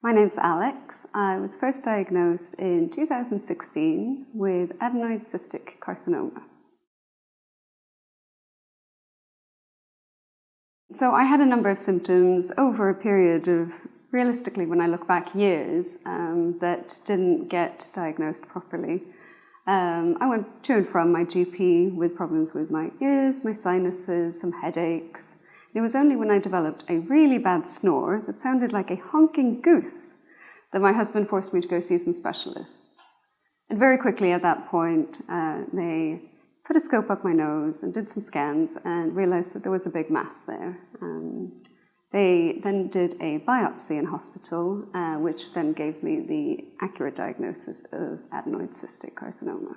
My name's Alex. I was first diagnosed in 2016 with adenoid cystic carcinoma. So I had a number of symptoms over a period of, realistically, when I look back, years that didn't get diagnosed properly. I went to and from my GP with problems with my ears, my sinuses, some headaches. It was only when I developed a really bad snore that sounded like a honking goose that my husband forced me to go see some specialists. And very quickly at that point, they put a scope up my nose and did some scans and realized that there was a big mass there. They then did a biopsy in hospital, which then gave me the accurate diagnosis of adenoid cystic carcinoma.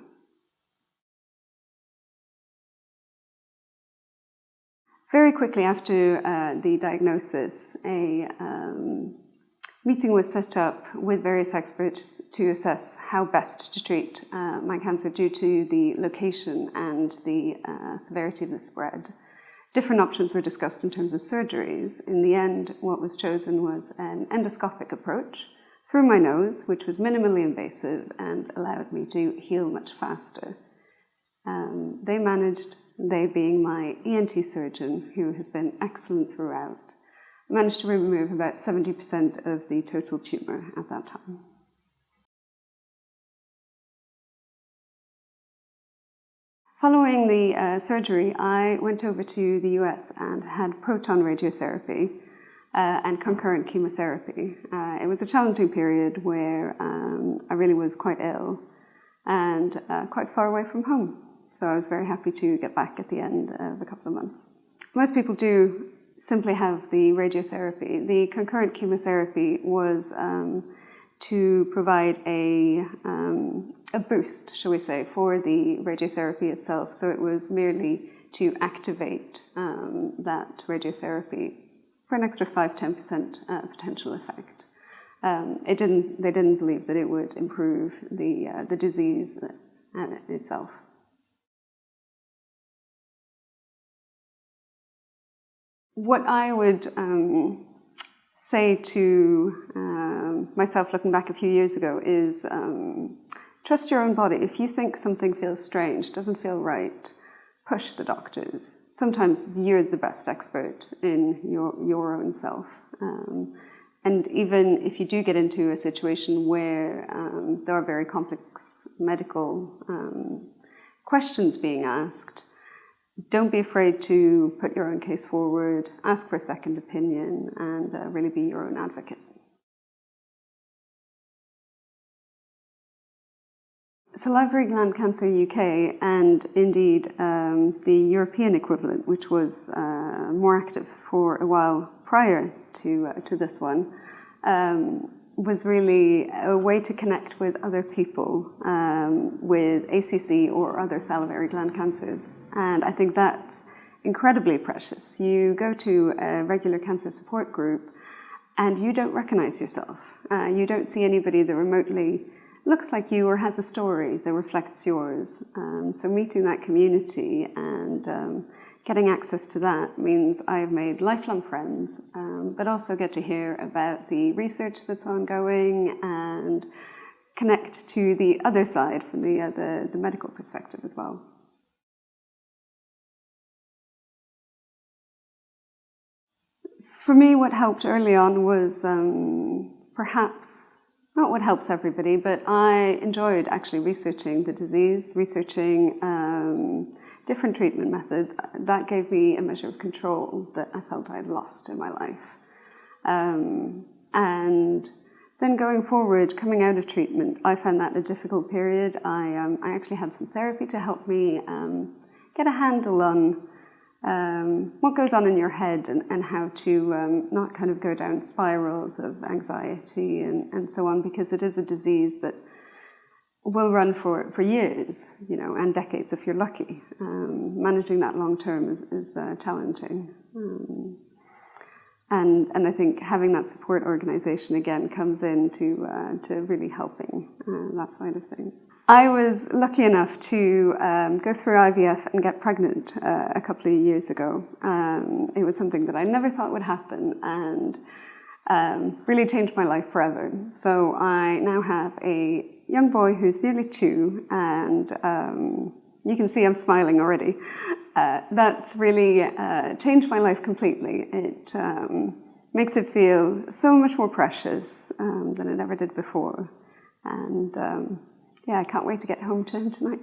Very quickly after the diagnosis, a meeting was set up with various experts to assess how best to treat my cancer due to the location and the severity of the spread. Different options were discussed in terms of surgeries. In the end, what was chosen was an endoscopic approach through my nose, which was minimally invasive and allowed me to heal much faster. They managed, they being my ENT surgeon, who has been excellent throughout, managed to remove about 70% of the total tumour at that time. Following the surgery, I went over to the US and had proton radiotherapy and concurrent chemotherapy. It was a challenging period where I really was quite ill and quite far away from home. So I was very happy to get back at the end of a couple of months. Most people do simply have the radiotherapy. The concurrent chemotherapy was to provide a boost, shall we say, for the radiotherapy itself. So it was merely to activate that radiotherapy for an extra 5–10% potential effect. They didn't believe that it would improve the disease itself. What I would say to myself looking back a few years ago is trust your own body. If you think something feels strange, doesn't feel right, push the doctors. Sometimes you're the best expert in your own self. And even if you do get into a situation where there are very complex medical questions being asked, don't be afraid to put your own case forward, ask for a second opinion, and really be your own advocate. Salivary Gland Cancer UK, and indeed the European equivalent, which was more active for a while prior to this one, was really a way to connect with other people with ACC or other salivary gland cancers. And I think that's incredibly precious. You go to a regular cancer support group and you don't recognize yourself. You don't see anybody that remotely looks like you or has a story that reflects yours. So meeting that community and getting access to that means I've made lifelong friends, but also get to hear about the research that's ongoing and connect to the other side from the medical perspective as well. For me, what helped early on was perhaps not what helps everybody, but I enjoyed actually researching the disease, researching different treatment methods. That gave me a measure of control that I felt I had lost in my life. And then going forward, coming out of treatment, I found that a difficult period. I actually had some therapy to help me get a handle on what goes on in your head and how to not kind of go down spirals of anxiety and so on, because it is a disease that will run for years, and decades if you're lucky. Managing that long term is challenging. And I think having that support organisation again comes in to really helping that side of things. I was lucky enough to go through IVF and get pregnant a couple of years ago. It was something that I never thought would happen, and really changed my life forever. So I now have a young boy who's nearly 2, and you can see I'm smiling already. That's really changed my life completely. It makes it feel so much more precious than it ever did before. And yeah, I can't wait to get home to him tonight.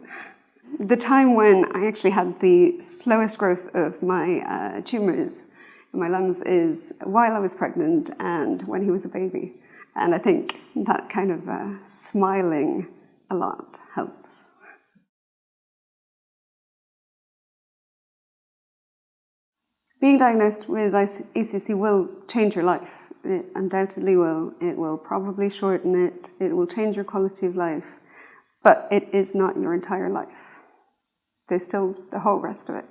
The time when I actually had the slowest growth of my tumours in my lungs is while I was pregnant and when he was a baby. And I think that kind of smiling a lot helps. Being diagnosed with ECC will change your life. It undoubtedly will. It will probably shorten it. It will change your quality of life. But it is not your entire life. There's still the whole rest of it.